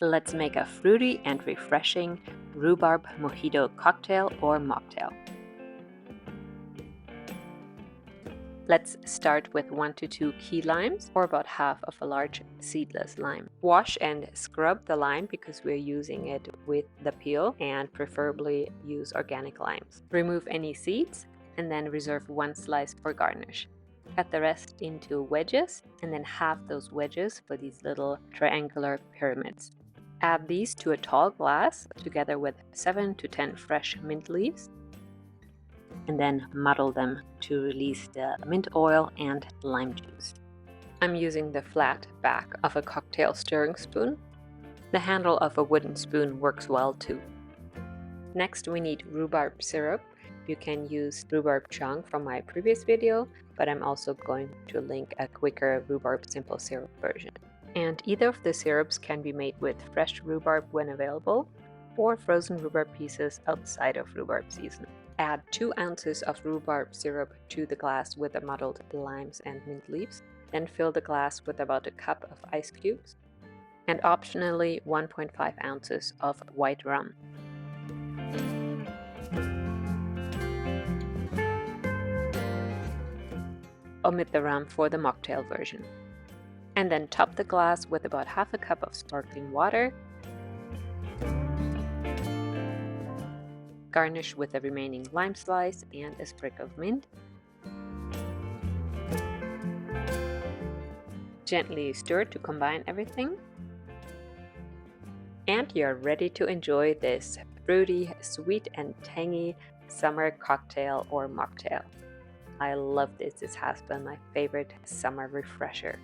Let's make a fruity and refreshing rhubarb mojito cocktail or mocktail. Let's start with 1 to 2 key limes, or about half of a large seedless lime. Wash and scrub the lime because we're using it with the peel, and preferably use organic limes. Remove any seeds and then reserve 1 slice for garnish. Cut the rest into wedges and then halve those wedges for these little triangular pyramids. Add these to a tall glass together with 7 to 10 fresh mint leaves, and then muddle them to release the mint oil and lime juice. I'm using the flat back of a cocktail stirring spoon. The handle of a wooden spoon works well too. Next, we need rhubarb syrup. You can use rhubarb chunk from my previous video, but I'm also going to link a quicker rhubarb simple syrup version. And either of the syrups can be made with fresh rhubarb when available, or frozen rhubarb pieces outside of rhubarb season. Add 2 ounces of rhubarb syrup to the glass with the muddled limes and mint leaves. Then fill the glass with about a cup of ice cubes, and optionally 1.5 ounces of white rum. Omit the rum for the mocktail version. And then top the glass with about half a cup of sparkling water. Garnish with the remaining lime slice and a sprig of mint. Gently stir to combine everything. And you're ready to enjoy this fruity, sweet and tangy summer cocktail or mocktail. I love this. This has been my favorite summer refresher.